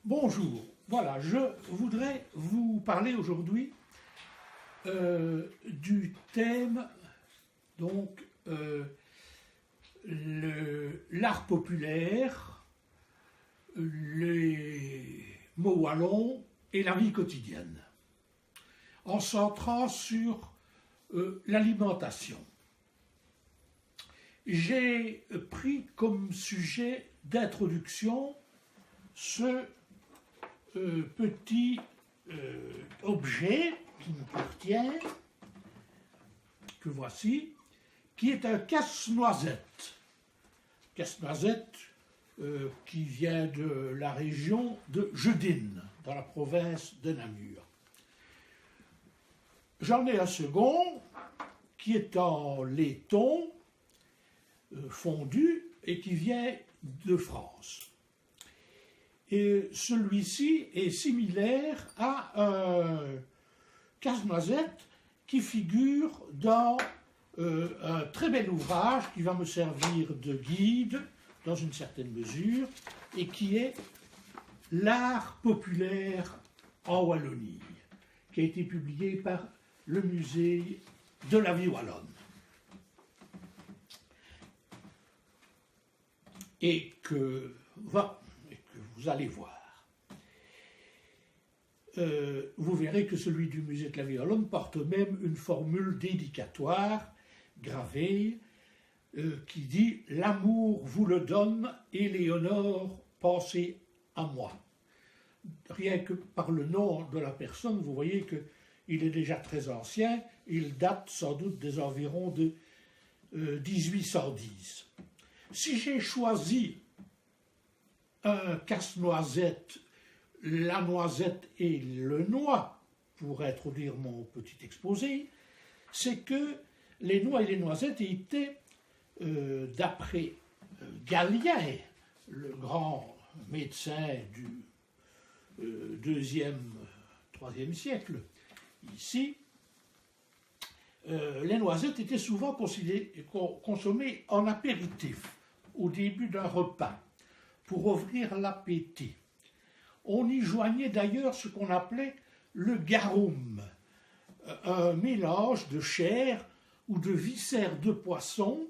Bonjour, voilà, je voudrais vous parler aujourd'hui du thème, donc, l'art populaire, les mots wallons et la vie quotidienne, en centrant sur l'alimentation. J'ai pris comme sujet d'introduction ce petit objet qui m'appartient, que voici, qui est un casse-noisette. Casse-noisette qui vient de la région de Jeudine, dans la province de Namur. J'en ai un second qui est en laiton fondu et qui vient de France. Et celui-ci est similaire à un casse-noisette qui figure dans un très bel ouvrage qui va me servir de guide dans une certaine mesure et qui est L'art populaire en Wallonie, qui a été publié par le musée de la vie wallonne. Et que vous allez voir. Vous verrez que celui du musée de la vie wallonne porte même une formule dédicatoire gravée qui dit « L'amour vous le donne, Éléonore, pensez à moi ». Rien que par le nom de la personne, vous voyez qu'il est déjà très ancien, il date sans doute des environs de 1810. Si j'ai choisi un casse-noisette, la noisette et le noix, pour introduire mon petit exposé, c'est que les noix et les noisettes étaient, d'après Galien, le grand médecin du 2e, 3e siècle, ici, les noisettes étaient souvent consommées en apéritif, au début d'un repas, pour ouvrir l'appétit. On y joignait d'ailleurs ce qu'on appelait le garum, un mélange de chair ou de viscères de poisson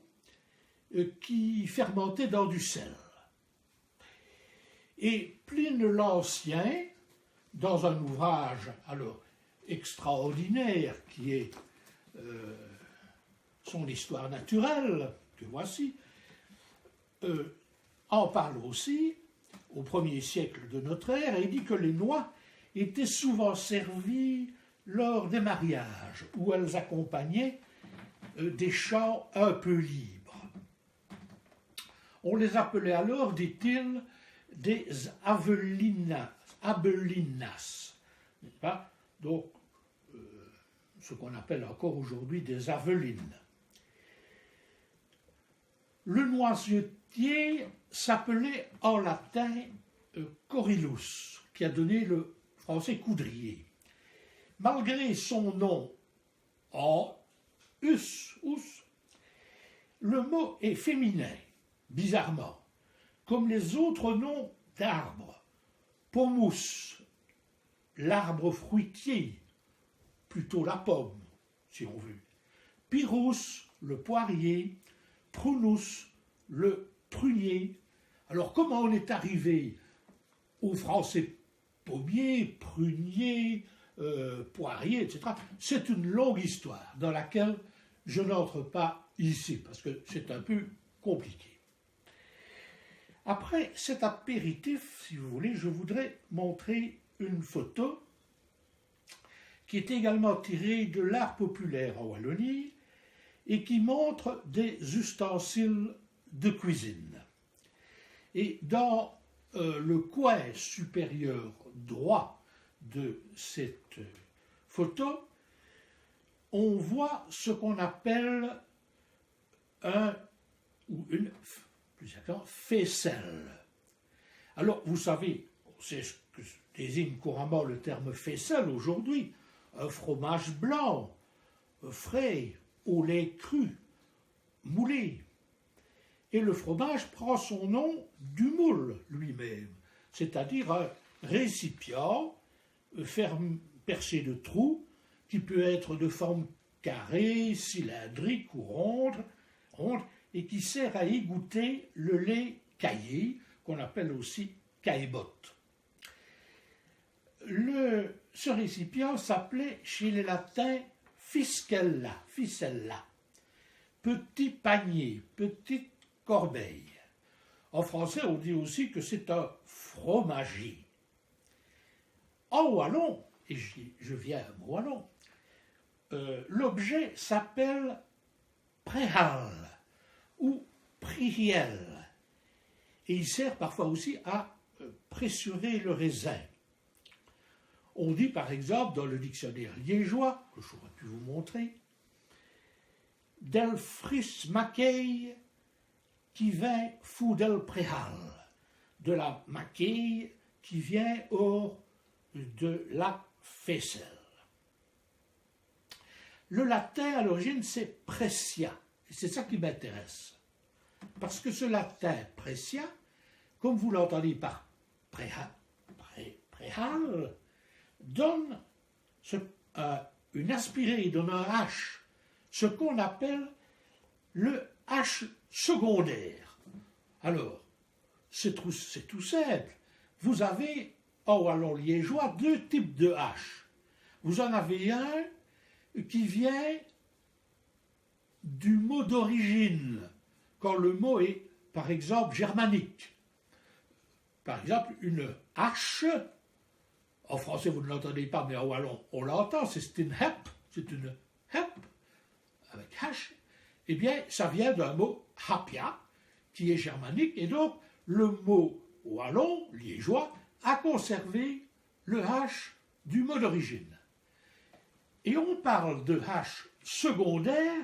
qui fermentait dans du sel. Et Pline l'Ancien, dans un ouvrage alors extraordinaire qui est son histoire naturelle, que voici, en parle aussi au 1er siècle de notre ère et dit que les noix étaient souvent servies lors des mariages où elles accompagnaient des chants un peu libres. On les appelait alors, dit-il, des abelinas, n'est-ce pas? Donc, ce qu'on appelle encore aujourd'hui des avelines. Le noisetier s'appelait en latin corylus, qui a donné le français coudrier. Malgré son nom en us, le mot est féminin, bizarrement, comme les autres noms d'arbres. Pomus, l'arbre fruitier, plutôt la pomme, si on veut. Pyrrhus, le poirier. Prunus, le prunier. Alors, comment on est arrivé au français pommier, prunier, poirier, etc. C'est une longue histoire dans laquelle je n'entre pas ici, parce que c'est un peu compliqué. Après cet apéritif, si vous voulez, je voudrais montrer une photo qui est également tirée de l'art populaire en Wallonie et qui montre des ustensiles de cuisine. Et dans le coin supérieur droit de cette photo, on voit ce qu'on appelle un ou une, plus exactement, faisselle. Alors, vous savez, c'est ce que désigne couramment le terme faisselle aujourd'hui, un fromage blanc, frais, au lait cru, moulé. Et le fromage prend son nom du moule lui-même, c'est-à-dire récipient percé de trous qui peut être de forme carrée, cylindrique ou ronde et qui sert à égoutter le lait caillé, qu'on appelle aussi caillebotte. Ce récipient s'appelait chez les latins ficella, petit panier, petite corbeille. En français, on dit aussi que c'est un fromager. En wallon, et je viens au wallon, l'objet s'appelle préhal ou priel, et il sert parfois aussi à pressurer le raisin. On dit par exemple dans le dictionnaire liégeois, que j'aurais pu vous montrer, del fris maqueille qui vient fou del préhal, de la maquille qui vient hors de la faisselle. Le latin à l'origine c'est precia, et c'est ça qui m'intéresse. Parce que ce latin precia, comme vous l'entendez par préhal, donne une aspirée, donne un H, ce qu'on appelle le H secondaire. Alors, c'est tout simple. Vous avez, en wallon liégeois, deux types de H. Vous en avez un qui vient du mot d'origine, quand le mot est, par exemple, germanique. Par exemple, une H, en français vous ne l'entendez pas, mais en wallon on l'entend, c'est une hep, avec H, eh bien ça vient d'un mot hapia, qui est germanique, et donc le mot wallon, liégeois, a conservé le H du mot d'origine. Et on parle de H secondaire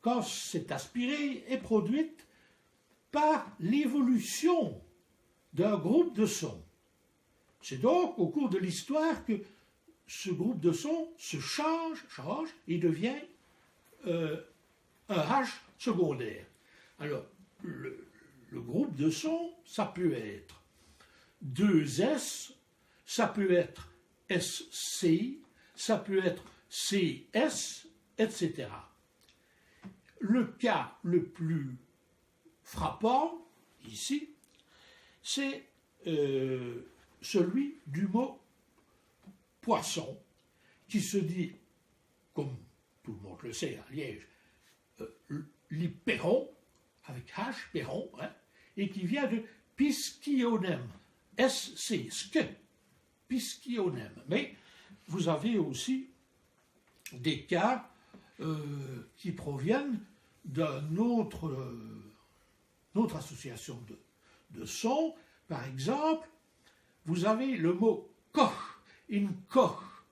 quand cette aspirée est produite par l'évolution d'un groupe de sons. C'est donc au cours de l'histoire que ce groupe de sons se change et devient un H secondaire. Alors, le groupe de sons, ça peut être 2 S, ça peut être SC, ça peut être CS, etc. Le cas le plus frappant, ici, c'est celui du mot poisson, qui se dit, comme tout le monde le sait à Liège, l'hyperon, avec H, péron, hein, et qui vient de piscionem, SC, piscionem. Mais vous avez aussi des cas qui proviennent d'une autre association de sons. Par exemple, vous avez le mot coche. Une coche,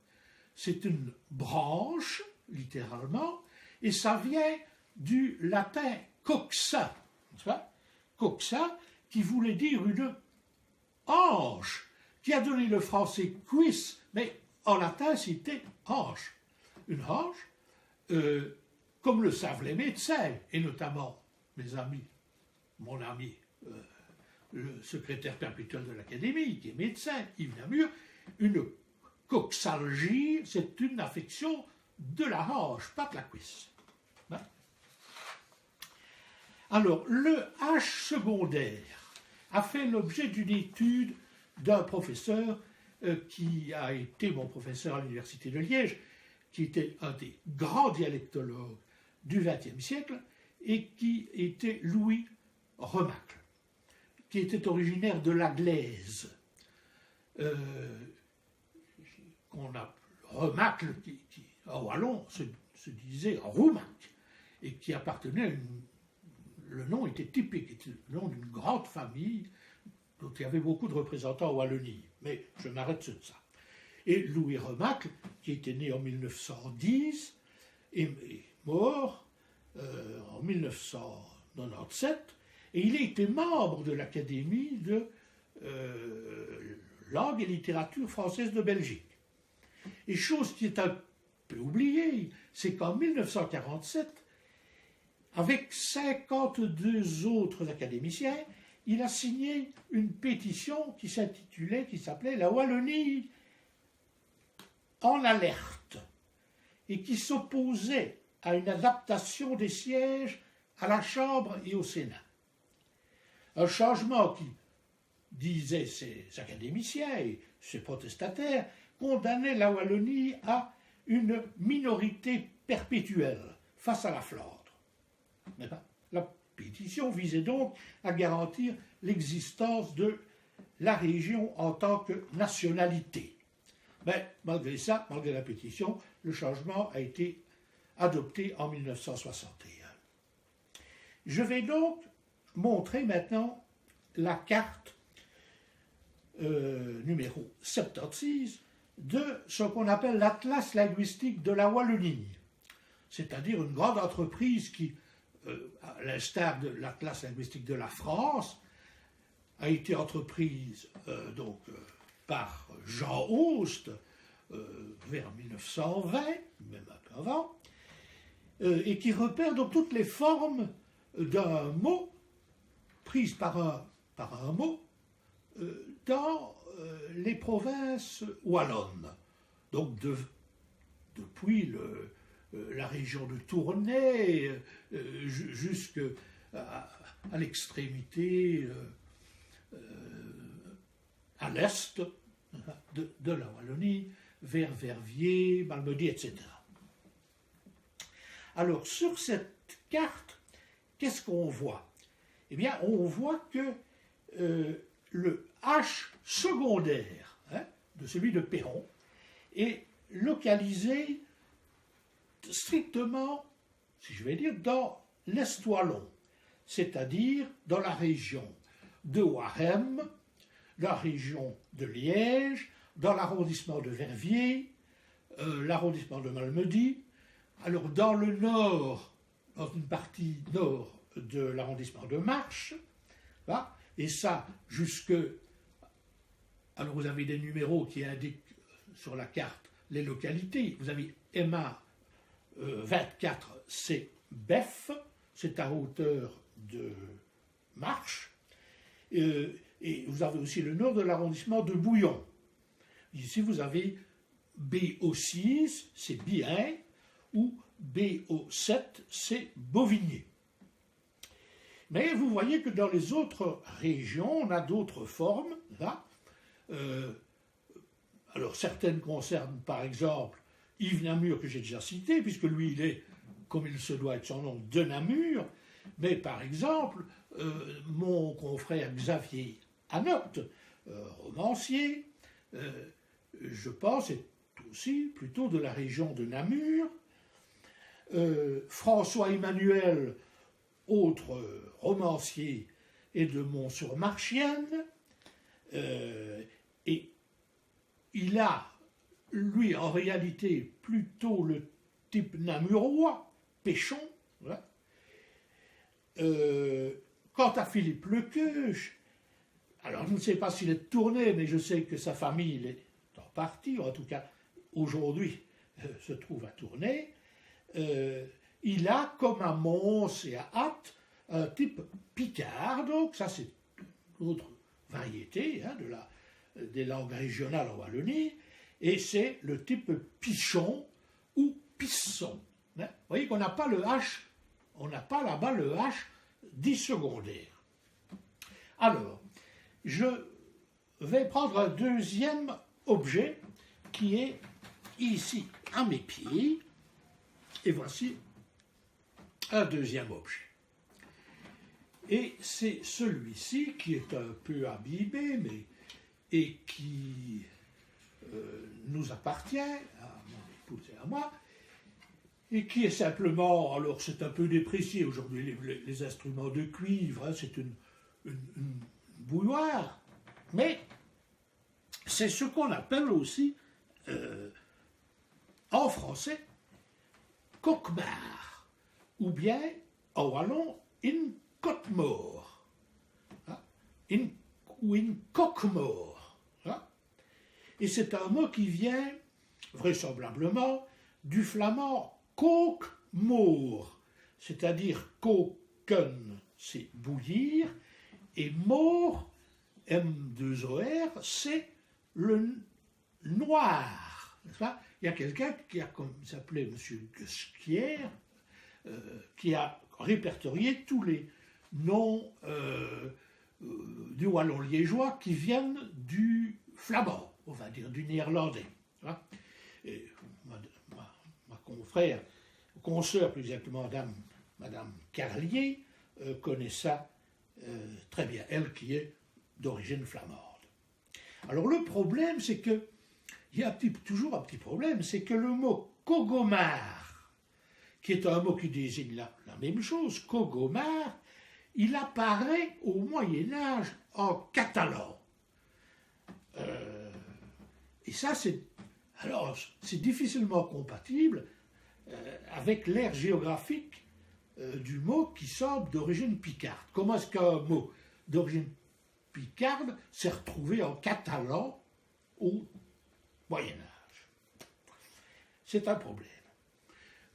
c'est une branche, littéralement, et ça vient du latin coxa, coxa, qui voulait dire une hanche, qui a donné le français cuisse, mais en latin c'était hanche. Une hanche, comme le savent les médecins, et notamment mes amis, mon ami, le secrétaire perpétuel de l'Académie, qui est médecin, Yves Namur, une coxalgie, c'est une affection de la hanche, pas de la cuisse. Alors, le H secondaire a fait l'objet d'une étude d'un professeur qui a été mon professeur à l'Université de Liège, qui était un des grands dialectologues du XXe siècle, et qui était Louis Remacle, qui était originaire de la Glaise, qu'on a Remacle, qui en wallon se disait Roumac, et qui appartenait à le nom était typique, était le nom d'une grande famille dont il y avait beaucoup de représentants en Wallonie. Mais je m'arrête sur ça. Et Louis Remacle, qui était né en 1910, est mort en 1997, et il a été membre de l'Académie de langue et littérature française de Belgique. Et chose qui est un peu oubliée, c'est qu'en 1947, avec 52 autres académiciens, il a signé une pétition qui s'appelait La Wallonie en alerte et qui s'opposait à une adaptation des sièges à la Chambre et au Sénat. Un changement qui, disaient ces académiciens et ces protestataires, condamnait la Wallonie à une minorité perpétuelle face à la Flandre. La pétition visait donc à garantir l'existence de la région en tant que nationalité. Mais malgré ça, malgré la pétition, le changement a été adopté en 1961. Je vais donc montrer maintenant la carte numéro 76 de ce qu'on appelle l'Atlas linguistique de la Wallonie, c'est-à-dire une grande entreprise qui, à l'instar de l'Atlas linguistique de la France, a été entreprise par Jean Host vers 1920, même un peu avant, et qui repère donc toutes les formes d'un mot prises par un mot dans les provinces wallonnes. Donc depuis la région de Tournai jusqu'à l'extrémité à l'est de la Wallonie, vers Verviers, Malmedy, etc. Alors, sur cette carte, qu'est-ce qu'on voit? Eh bien, on voit que le H secondaire de celui de Perron est localisé strictement, si je vais dire, dans l'Est wallon, c'est-à-dire dans la région de Waremme, la région de Liège, dans l'arrondissement de Verviers, l'arrondissement de Malmedy. Alors dans le nord, dans une partie nord de l'arrondissement de Marche, et ça jusque... Alors vous avez des numéros qui indiquent sur la carte les localités. Vous avez MA 24, c'est Bef, c'est à hauteur de Marche. Et vous avez aussi le nord de l'arrondissement de Bouillon. Ici, vous avez BO6, c'est Bihain, ou BO7, c'est Bovigné. Mais vous voyez que dans les autres régions, on a d'autres formes. Là. Alors, certaines concernent, par exemple, Yves Namur, que j'ai déjà cité, puisque lui, il est, comme il se doit être son nom, de Namur. Mais, par exemple, mon confrère Xavier Anotte, romancier, je pense, est aussi plutôt de la région de Namur. François Emmanuel, autre romancier, est de Mont-sur-Marchienne. Et il a, lui, en réalité, plutôt le type namurois, Péchon. Voilà. Quant à Philippe Lequeuche, alors je ne sais pas s'il est tourné, mais je sais que sa famille est en partie, ou en tout cas aujourd'hui se trouve à Tournai. Il a, comme à Mons et à Ath, un type picard, donc ça c'est une autre variété des langues régionales en Wallonie, et c'est le type pichon ou pisson. Vous voyez qu'on n'a pas le H, on n'a pas là-bas le H dit secondaire. Alors, je vais prendre un deuxième objet qui est ici à mes pieds, et voici un deuxième objet. Et c'est celui-ci qui est un peu abîmé, et qui nous appartient, à mon épouse et à moi, et qui est simplement, alors c'est un peu déprécié aujourd'hui, les instruments de cuivre, c'est une bouilloire, mais c'est ce qu'on appelle aussi, en français, coquemar, ou bien, en wallon, in cotmore, ou in coquemore. Et c'est un mot qui vient, vraisemblablement, du flamand coquemore, c'est-à-dire koken, c'est bouillir, Et Maure, M2OR, c'est le noir. N'est-ce pas? Il y a quelqu'un qui a, comme il s'appelait M. Guesquière, qui a répertorié tous les noms du wallon liégeois qui viennent du flamand, on va dire, du néerlandais. Et ma confrère, consoeur plus exactement, Madame Carlier, connaît ça très bien, elle qui est d'origine flamande. Alors le problème, c'est que, il y a toujours un petit problème, c'est que le mot Cogomar, qui est un mot qui désigne la même chose, Cogomar, il apparaît au Moyen-Âge en catalan. Et ça, c'est difficilement compatible avec l'ère géographique du mot qui semble d'origine picarde. Comment est-ce qu'un mot d'origine picarde s'est retrouvé en catalan au Moyen-Âge? C'est un problème.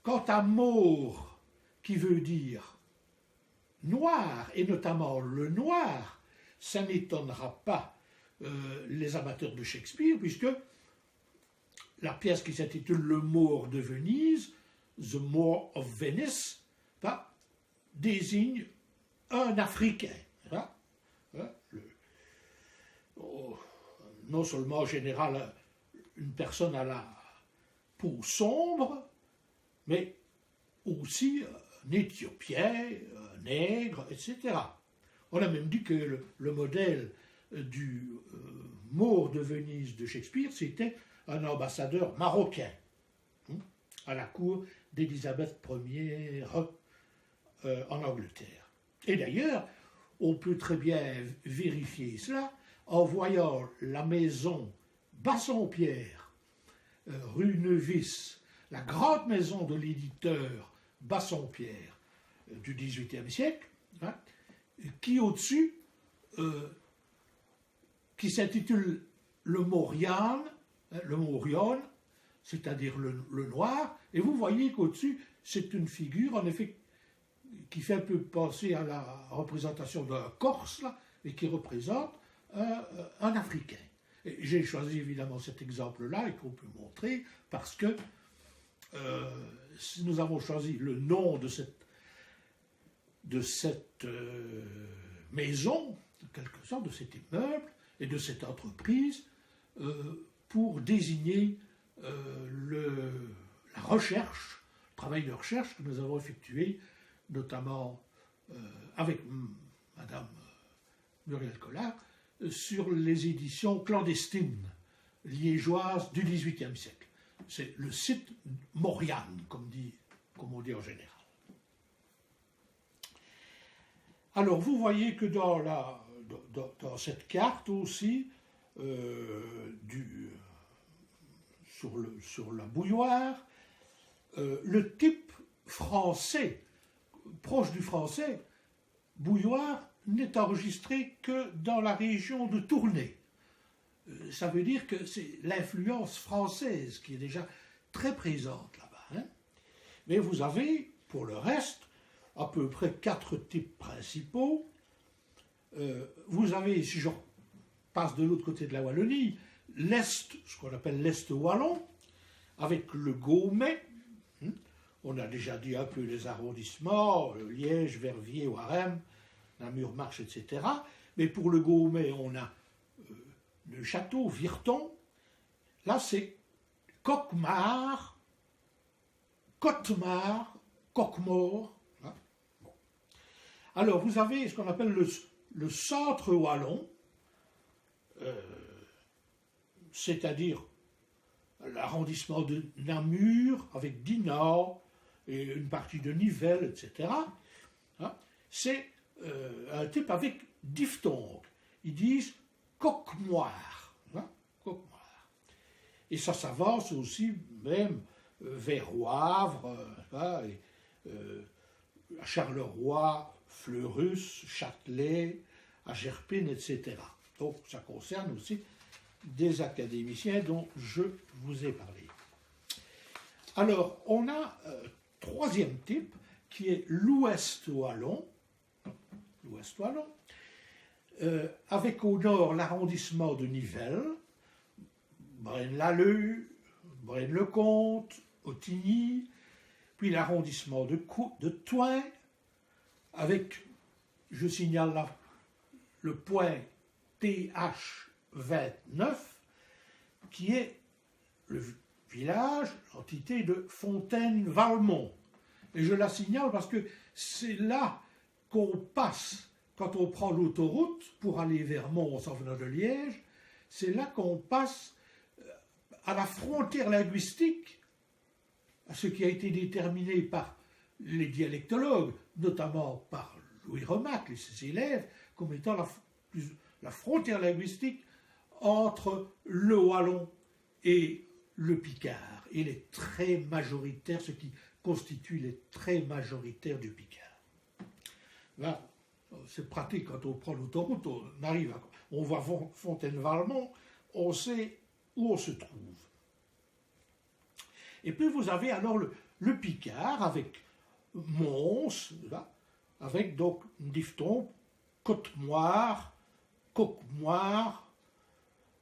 Quant à Maure, qui veut dire noir, et notamment le noir, ça n'étonnera pas les amateurs de Shakespeare, puisque la pièce qui s'intitule Le Maure de Venise, The Maure of Venice, désigne un Africain. Non seulement en général une personne à la peau sombre, mais aussi un Éthiopien, un nègre, etc. On a même dit que le modèle du Maure de Venise de Shakespeare, c'était un ambassadeur marocain à la cour d'Élisabeth Ier en Angleterre. Et d'ailleurs, on peut très bien vérifier cela en voyant la maison Bassompierre, rue Nevis, la grande maison de l'éditeur Bassompierre du XVIIIe siècle, qui au-dessus, qui s'intitule le Maurian, c'est-à-dire le noir, et vous voyez qu'au-dessus, c'est une figure, en effet, qui fait un peu penser à la représentation d'un Corse, là, et qui représente un Africain. J'ai choisi évidemment cet exemple-là, et qu'on peut montrer, parce que si nous avons choisi le nom de cette maison, en quelque sorte, de cet immeuble, et de cette entreprise, pour désigner la recherche, le travail de recherche que nous avons effectué, notamment avec Madame Muriel Collard, sur les éditions clandestines liégeoises du XVIIIe siècle. C'est le site Maurian, comme on dit en général. Alors, vous voyez que dans cette carte aussi, sur la bouilloire, le type français, proche du français, bouilloire, n'est enregistré que dans la région de Tournai. Ça veut dire que c'est l'influence française qui est déjà très présente là-bas. Mais vous avez, pour le reste, à peu près 4 types principaux. Vous avez, si je passe de l'autre côté de la Wallonie, l'Est, ce qu'on appelle l'Est wallon, avec le Gaumet. On a déjà dit un peu les arrondissements, Liège, Verviers, Waremme, Namur, Marche, etc. Mais pour le Gaumet, on a le château, Virton. Là, c'est Coquemar, Cottemar, Coquemort. Bon. Alors, vous avez ce qu'on appelle le centre wallon, c'est-à-dire l'arrondissement de Namur, avec Dinard, et une partie de Nivelles, etc. C'est un type avec diphtongue. Ils disent coquemoire. Coquemoire. Et ça s'avance aussi même vers Wavre, à Charleroi, Fleurus, Châtelet, à Gerpine, etc. Donc ça concerne aussi des académiciens dont je vous ai parlé. Alors, on a troisième type, qui est l'Ouest wallon. L'Ouest wallon. avec au nord l'arrondissement de Nivelles, Braine-l'Alleud, Braine-le-Comte, Ottigny, puis l'arrondissement de Thoin, avec, je signale là, le point TH29, qui est le village, l'entité de Fontaine-Valmont. Et je la signale parce que c'est là qu'on passe, quand on prend l'autoroute pour aller vers Mons en venant de Liège, c'est là qu'on passe à la frontière linguistique, à ce qui a été déterminé par les dialectologues, notamment par Louis Remacle et ses élèves, comme étant la frontière linguistique entre le wallon et le picard. Il est très majoritaire, ce qui constitue les traits majoritaires du picard. Là, c'est pratique quand on prend l'autoroute, on voit Fontaine-Valmont, on sait où on se trouve. Et puis vous avez alors le picard avec Mons, là, avec donc une diphtongue, Côte-Moire, Coquemoire,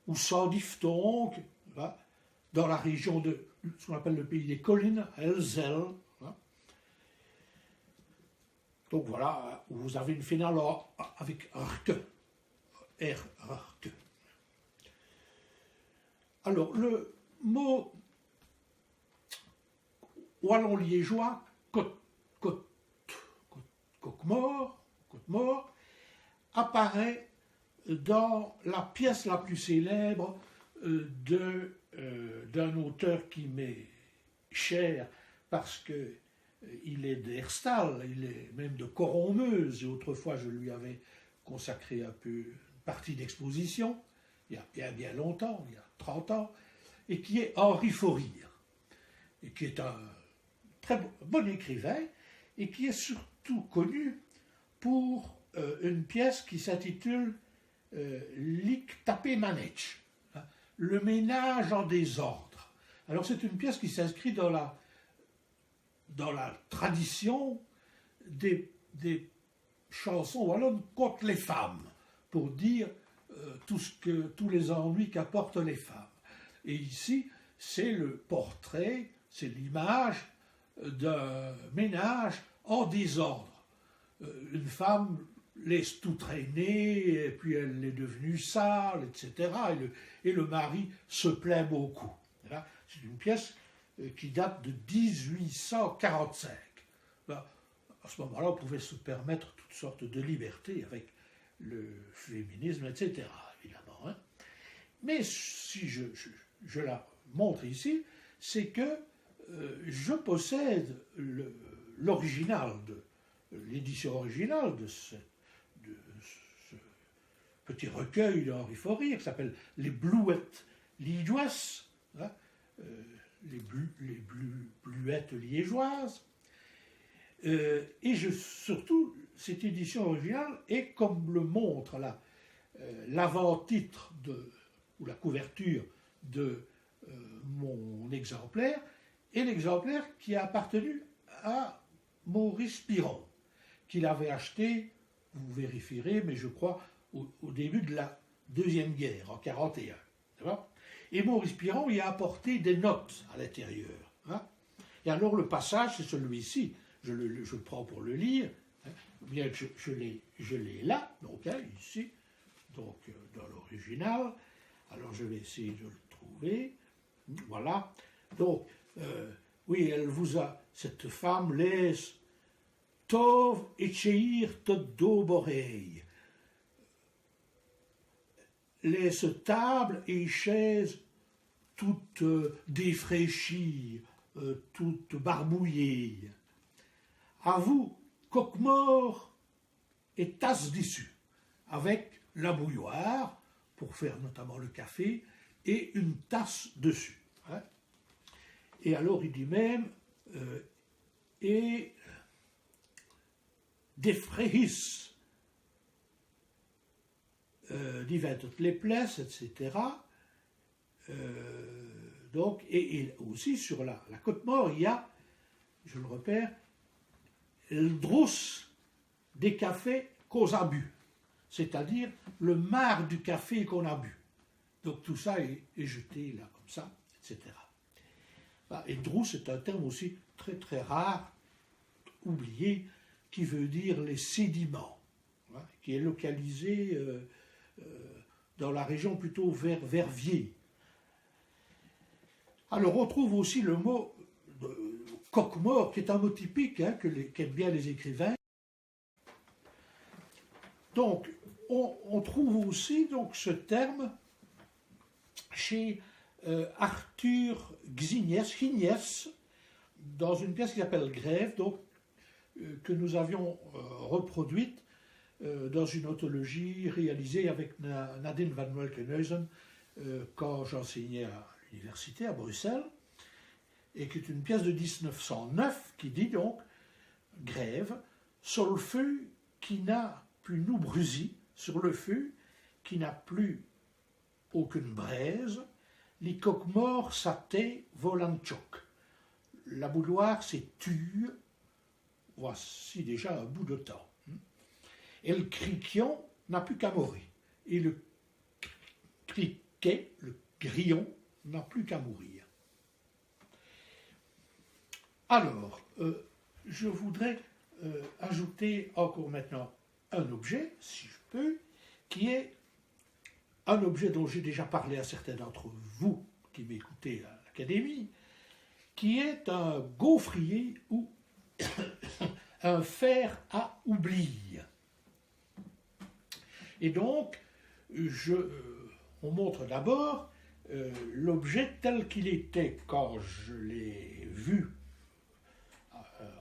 ou sans diphtongue, là, dans la région de ce qu'on appelle le pays des collines, Elzel. Là. Donc voilà, vous avez une finale avec RQ. R-R-Q. Alors, le mot wallon liégeois, Coquemort, apparaît dans la pièce la plus célèbre d'un auteur qui m'est cher parce qu'il est d'Herstal, il est même de Corommeuse, et autrefois je lui avais consacré un peu une partie d'exposition, il y a bien longtemps, il y a 30 ans, et qui est Henri Forir, et qui est un très bon écrivain, et qui est surtout connu pour une pièce qui s'intitule Lik Tapé Manetch, le ménage en désordre. Alors c'est une pièce qui s'inscrit dans la tradition des chansons wallonnes contre les femmes, pour dire tous les ennuis qu'apportent les femmes. Et ici, c'est le portrait, c'est l'image d'un ménage en désordre. Une femme laisse tout traîner, et puis elle est devenue sale, etc. Et le mari se plaint beaucoup. Là, c'est une pièce qui date de 1845. Là, à ce moment-là, on pouvait se permettre toutes sortes de libertés avec le féminisme, etc., évidemment. Hein. Mais si je la montre ici, c'est que je possède l'original, l'édition originale de ce petit recueil d'Henri Forir qui s'appelle Les Bluettes liégeoises, hein, les bluettes liégeoises. Et surtout, cette édition originale est, comme le montre l'avant-titre ou la couverture de mon exemplaire, est l'exemplaire qui a appartenu à Maurice Piron, qu'il avait acheté, vous vérifierez, mais je crois, au début de la Deuxième Guerre, en 1941. Et Maurice Piron y a apporté des notes à l'intérieur. Hein. Et alors le passage, c'est celui-ci, je le prends pour le lire, hein. Bien, je l'ai là, donc hein, ici, donc dans l'original. Alors je vais essayer de le trouver. Voilà. Donc, oui, cette femme laisse Tov et Cheir Todo Borei. Laisse table et chaises toutes défraîchies, toutes barbouillées. À vous, coque-mort et tasse d'issue, avec la bouilloire, pour faire notamment le café, et une tasse dessus. Hein. Et alors il dit même, et des fréhis, divin toutes les places, etc. Donc, et aussi sur la Côte-Mort, il y a, je le repère, le drous des cafés qu'aux abus. c'est-à-dire le marc du café qu'on a bu. Donc tout ça est jeté là, comme ça, etc. Et drous, c'est un terme aussi très très rare, oublié, qui veut dire les sédiments, qui est localisé dans la région plutôt vers Verviers. Alors on trouve aussi le mot coque-mort, qui est un mot typique qu'aiment bien les écrivains. Donc on trouve aussi donc, ce terme chez Arthur Hignies, dans une pièce qui s'appelle Grève, donc, que nous avions reproduite dans une anthologie réalisée avec Nadine van Welkenhuizen quand j'enseignais à l'université à Bruxelles, et qui est une pièce de 1909 qui dit donc Grève, sur le feu qui n'a plus nous brusi, sur le feu qui n'a plus aucune braise, les coqs morts s'attaient volant choc. La boudoir s'est tue, voici déjà un bout de temps. Et le criquion n'a plus qu'à mourir. Et le criquet, le grillon, n'a plus qu'à mourir. Alors, je voudrais ajouter encore maintenant un objet, si je peux, qui est un objet dont j'ai déjà parlé à certains d'entre vous qui m'écoutez à l'Académie, qui est un gaufrier ou un fer à oubli. Et donc, on montre d'abord l'objet tel qu'il était quand je l'ai vu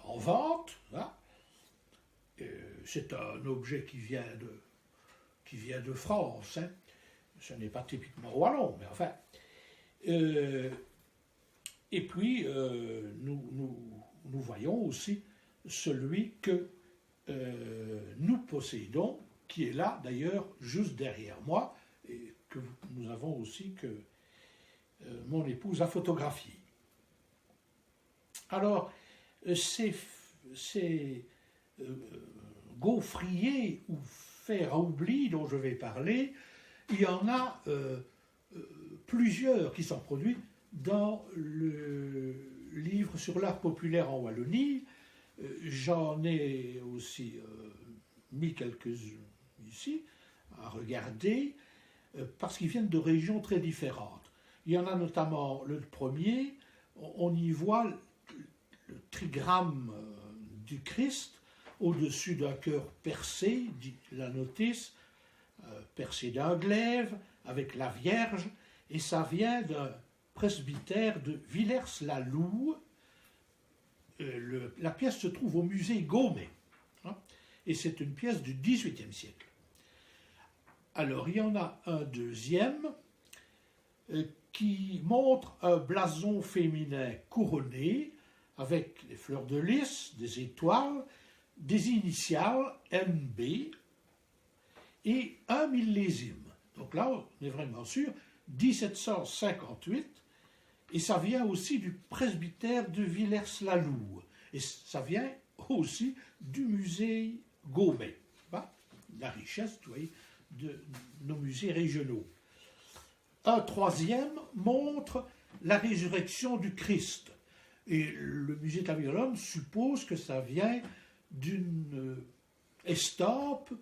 en vente. C'est un objet qui vient de France. Ce n'est pas typiquement wallon, mais enfin. Et puis, nous voyons aussi celui que nous possédons, qui est là d'ailleurs juste derrière moi, et que nous avons aussi que mon épouse a photographié. Alors, ces gaufriers ou fer à oubli dont je vais parler, il y en a plusieurs qui sont produits dans le livre sur l'art populaire en Wallonie. J'en ai aussi mis quelques-uns ici à regarder, parce qu'ils viennent de régions très différentes. Il y en a notamment le premier, on y voit le trigramme du Christ au-dessus d'un cœur percé, dit la notice, percé d'un glaive, avec la Vierge, et ça vient d'un presbytère de Villers-la-Louve. La pièce se trouve au musée Gaumet, et c'est une pièce du XVIIIe siècle. Alors, il y en a un deuxième qui montre un blason féminin couronné avec des fleurs de lys, des étoiles, des initiales MB et un millésime. Donc là, on est vraiment sûr, 1758, et ça vient aussi du presbytère de Villers-la-Louve, et ça vient aussi du musée Gaumet. La richesse, vous voyez, de nos musées régionaux. Un troisième montre la résurrection du Christ. Et le musée de la Violonne suppose que ça vient d'une estampe,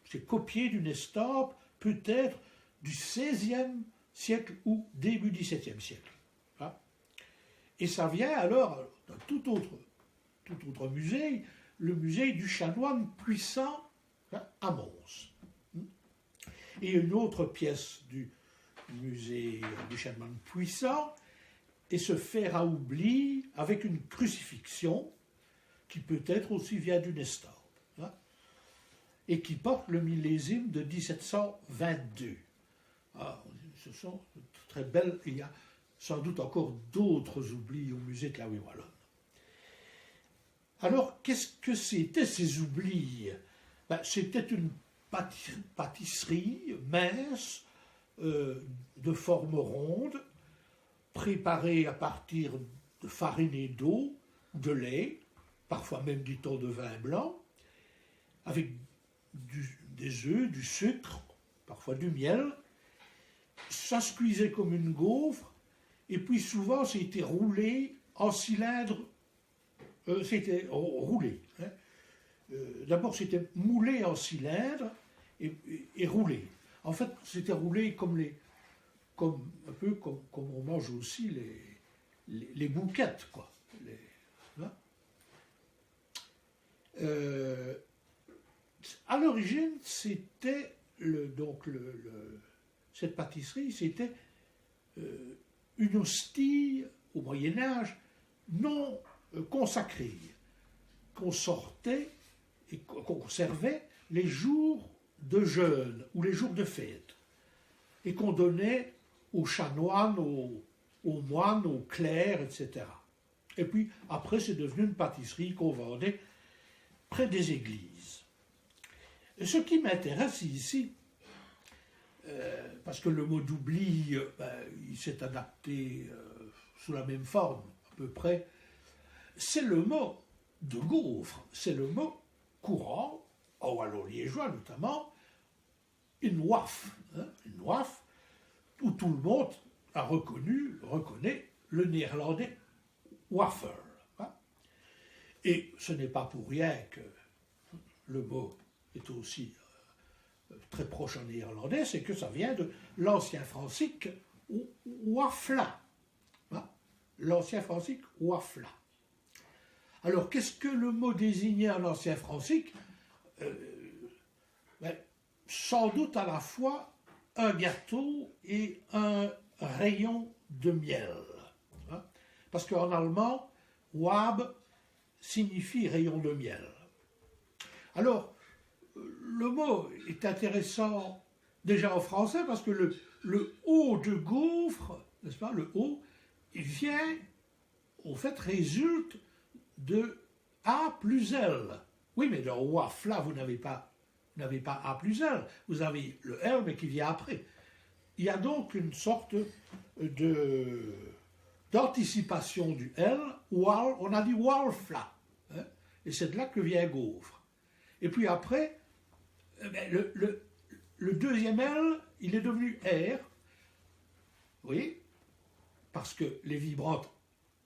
c'est copié d'une estampe peut-être du XVIe siècle ou début XVIIe siècle. Et ça vient alors d'un tout autre musée, le musée du chanoine puissant à Mons. Et une autre pièce du musée du chanoine puissant est ce fer à oubli avec une crucifixion qui peut-être aussi vient d'une estampe, et qui porte le millésime de 1722. Ce sont très belles, il y a sans doute encore d'autres oublis au musée de la Wallonne. Alors, qu'est-ce que c'était ces oublis? C'était une pâtisserie mince, de forme ronde, préparée à partir de farine et d'eau, de lait, parfois même du ton de vin blanc, avec des œufs, du sucre, parfois du miel. Ça se cuisait comme une gaufre, et puis souvent c'était roulé en cylindre. C'était roulé. Hein. D'abord c'était moulé en cylindre et roulé. En fait, c'était roulé un peu comme on mange aussi les bouquettes, quoi. Hein. À l'origine, c'était cette pâtisserie, c'était une hostie au Moyen-Âge non consacrée, qu'on sortait et qu'on servait les jours de jeûne ou les jours de fête, et qu'on donnait aux chanoines, aux moines, aux clercs, etc. Et puis après, c'est devenu une pâtisserie qu'on vendait près des églises. Et ce qui m'intéresse ici, parce que le mot d'oubli, il s'est adapté sous la même forme, à peu près, c'est le mot de gaufre, c'est le mot courant, en wallon-liégeois notamment, une waf, hein, une waf, où tout le monde reconnaît le néerlandais waffle. Hein. Et ce n'est pas pour rien que le mot est aussi très proche en néerlandais, c'est que ça vient de l'ancien francique wafla. Hein. L'ancien francique wafla. Alors, qu'est-ce que le mot désignait en ancien francique? Sans doute à la fois un gâteau et un rayon de miel. Hein? Parce qu'en allemand, Wab signifie rayon de miel. Alors, le mot est intéressant déjà en français parce que le O de gaufre, n'est-ce pas, le O, il vient, au fait, résulte de A plus L. Oui, mais dans WAF, là, vous n'avez pas A plus L, vous avez le L, mais qui vient après. Il y a donc une sorte d'anticipation du L, on a dit WALFLA, hein, et c'est de là que vient gaufre. Et puis après, le deuxième L, il est devenu R, oui, parce que les vibrantes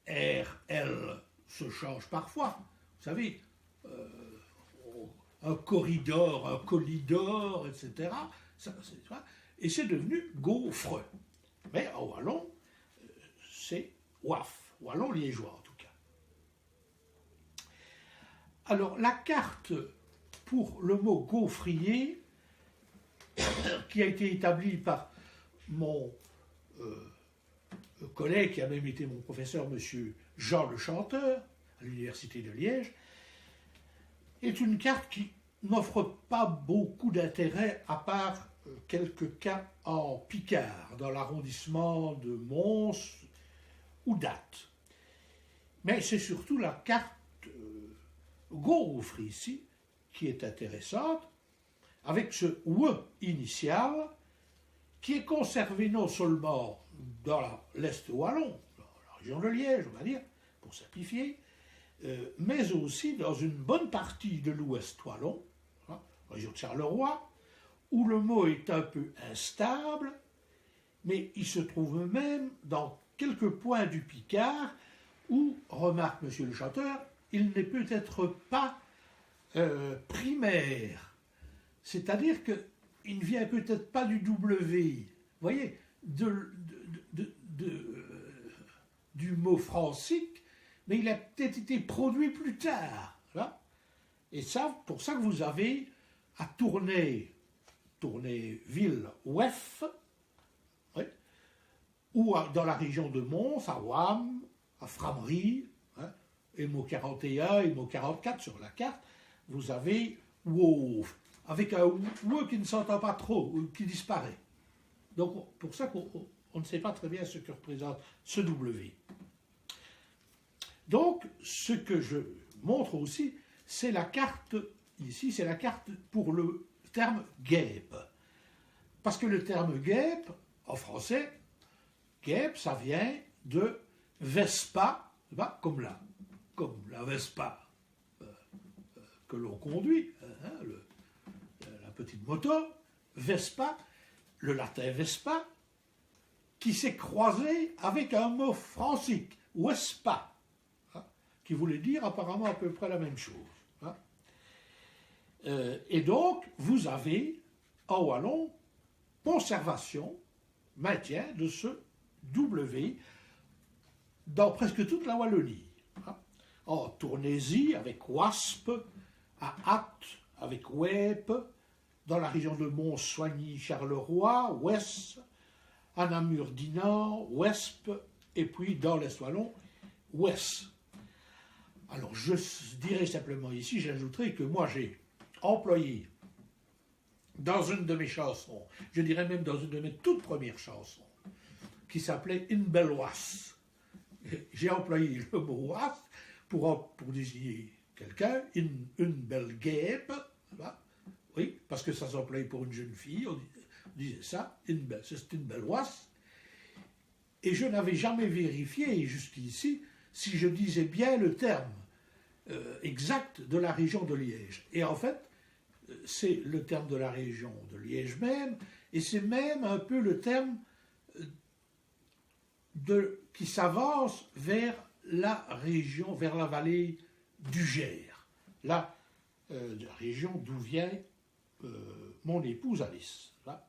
R, L se changent parfois. Vous savez, un corridor, un collidor, etc. Et c'est devenu gaufre. Mais en wallon, c'est waf, wallon liégeois en tout cas. Alors la carte pour le mot gaufrier, qui a été établie par mon collègue, qui a même été mon professeur, M. Jean Le Chanteur, à l'Université de Liège, est une carte qui n'offre pas beaucoup d'intérêt, à part quelques cas en Picard, dans l'arrondissement de Mons ou d'Ath. Mais c'est surtout la carte gaufre ici qui est intéressante, avec ce « we » initial, qui est conservé non seulement dans l'Est wallon, dans la région de Liège, on va dire, pour simplifier, mais aussi dans une bonne partie de l'Ouest wallon, hein, région de Charleroi, où le mot est un peu instable, mais il se trouve même dans quelques points du Picard où, remarque M. le Chanteur, il n'est peut-être pas primaire, c'est-à-dire qu'il ne vient peut-être pas du W, vous voyez, du mot francique, mais il a peut-être été produit plus tard. Là. Et ça, pour ça que vous avez à tourner ville ouef, oui, ou dans la région de Mons, à Ouam, à Frameries, hein, et mot 41 et mot 44 sur la carte, vous avez Wouf, avec un ou qui ne s'entend pas trop, ou qui disparaît. Donc, pour ça qu'on ne sait pas très bien ce que représente ce W. Donc, ce que je montre aussi, c'est la carte, ici, c'est la carte pour le terme guêpe. Parce que le terme guêpe, en français, guêpe, ça vient de Vespa, comme la Vespa que l'on conduit, hein, la petite moto, Vespa, le latin Vespa, qui s'est croisé avec un mot francique, Vespa, hein, qui voulait dire apparemment à peu près la même chose. Hein. Et donc, vous avez en wallon conservation, maintien de ce W dans presque toute la Wallonie. Hein. En Tournésie avec Wasp, à Ath avec Wep, dans la région de Mont-Soigny-Charleroi, Wes, à Namur-Dinan, Wesp, et puis dans l'Est wallon, Wes. Alors je dirais simplement ici, j'ajouterai que moi j'ai employé dans une de mes chansons, je dirais même dans une de mes toutes premières chansons, qui s'appelait Une belle oise. J'ai employé le mot oise pour désigner quelqu'un, une belle guêpe, oui, parce que ça s'employait pour une jeune fille, on disait ça, c'est une belle oise. Et je n'avais jamais vérifié jusqu'ici si je disais bien le terme exact de la région de Liège. Et en fait, c'est le terme de la région de Liège même, et c'est même un peu le terme qui s'avance vers la région, vers la vallée du Gers, la région d'où vient mon épouse Alice. Là.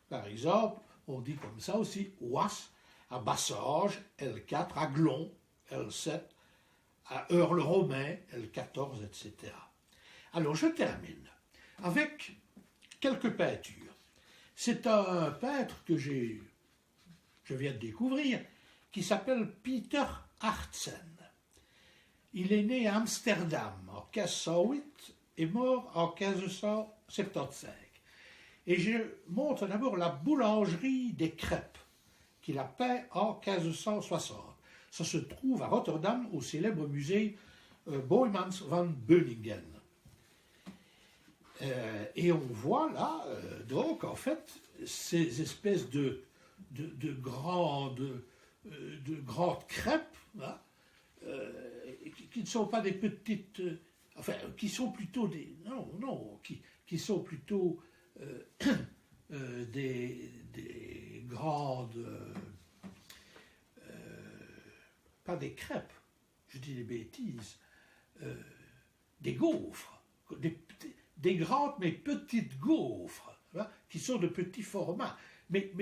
Par exemple, on dit comme ça aussi Ouas, à Bassorges, L4, à Glon, L7, à Heure-le-Romain, L14, etc. Alors je termine avec quelques peintures. C'est un peintre que je viens de découvrir, qui s'appelle Peter Hartsen. Il est né à Amsterdam en 1508 et mort en 1575. Et je montre d'abord la boulangerie des crêpes qu'il a peint en 1560. Ça se trouve à Rotterdam au célèbre musée Boijmans van Beuningen. Et on voit là, donc, en fait, ces espèces de grandes crêpes, hein, qui ne sont pas des petites, enfin, qui sont plutôt des, qui sont plutôt des grandes, pas des crêpes, je dis des bêtises, des gaufres, des grandes mais petites gaufres, hein, qui sont de petits formats, mais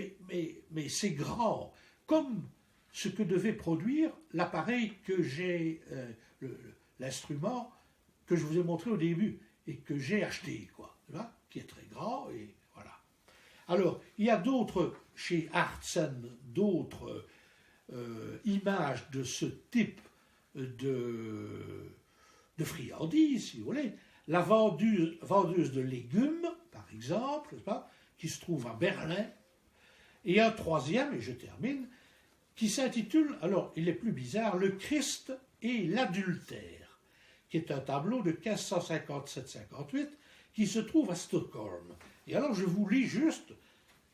c'est grand, comme ce que devait produire l'appareil que j'ai, l'instrument que je vous ai montré au début et que j'ai acheté, quoi, hein, qui est très grand, et voilà. Alors, il y a d'autres, chez Hartsen, d'autres images de ce type de friandises, si vous voulez. La vendeuse de légumes, par exemple, qui se trouve à Berlin, et un troisième, et je termine, qui s'intitule, alors il est plus bizarre, Le Christ et l'adultère, qui est un tableau de 1557-58, qui se trouve à Stockholm. Et alors je vous lis juste,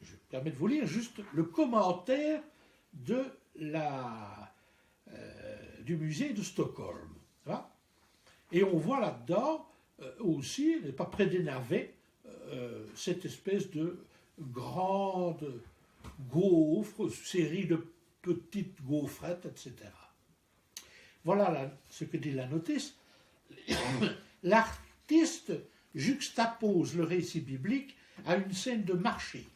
je me permets de vous lire juste le commentaire de du musée de Stockholm. Et on voit là-dedans aussi, pas près des navets, cette espèce de grande gaufre, série de petites gaufrettes, etc. Voilà ce que dit la notice. L'artiste juxtapose le récit biblique à une scène de marché,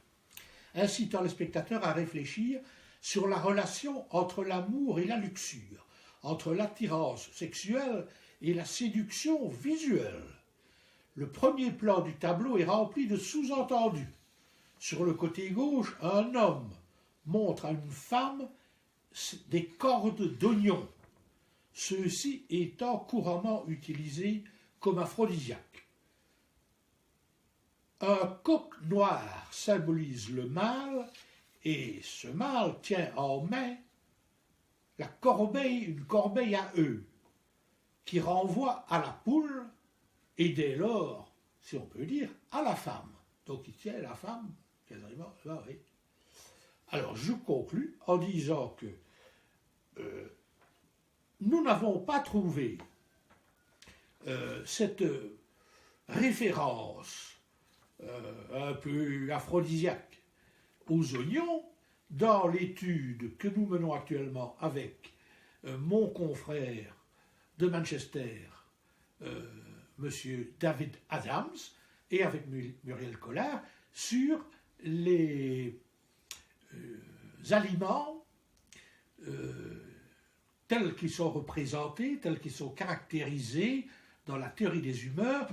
incitant les spectateurs à réfléchir sur la relation entre l'amour et la luxure, entre l'attirance sexuelle et la séduction visuelle. Le premier plan du tableau est rempli de sous-entendus. Sur le côté gauche, un homme montre à une femme des cordes d'oignons, ceux-ci étant couramment utilisés comme aphrodisiaques. Un coq noir symbolise le mâle, et ce mâle tient en main une corbeille à œufs, qui renvoie à la poule, et dès lors, si on peut dire, à la femme. Donc il tient la femme, quasiment, là, oui. Alors je conclus en disant que nous n'avons pas trouvé cette référence un peu aphrodisiaque aux oignons, dans l'étude que nous menons actuellement avec mon confrère de Manchester, monsieur David Adams, et avec Muriel Collard, sur les aliments tels qu'ils sont représentés, tels qu'ils sont caractérisés dans la théorie des humeurs,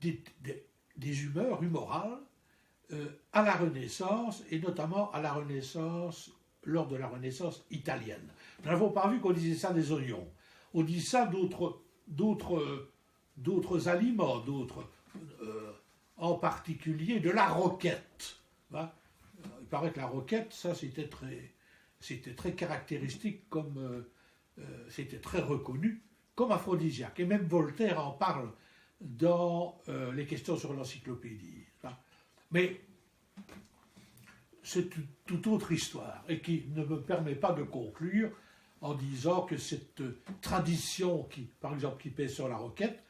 des humeurs humorales, à la Renaissance, et notamment à la Renaissance, lors de la Renaissance italienne. Nous n'avons pas vu qu'on disait ça des oignons. On dit ça d'autres aliments, en particulier de la roquette. Hein. Il paraît que la roquette, ça c'était très caractéristique, c'était très reconnu comme aphrodisiaque. Et même Voltaire en parle dans les questions sur l'encyclopédie. Hein. Mais c'est toute autre histoire et qui ne me permet pas de conclure en disant que cette tradition, par exemple, qui pèse sur la roquette,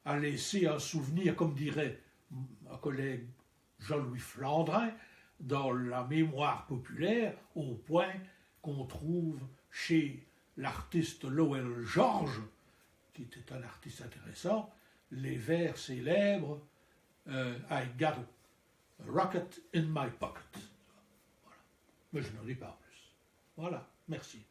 a laissé un souvenir, comme dirait un collègue Jean-Louis Flandrin, dans la mémoire populaire, au point qu'on trouve chez l'artiste Lowell George, qui était un artiste intéressant, les vers célèbres I got a rocket in my pocket. Voilà. Mais je n'en dis pas plus. Voilà, merci.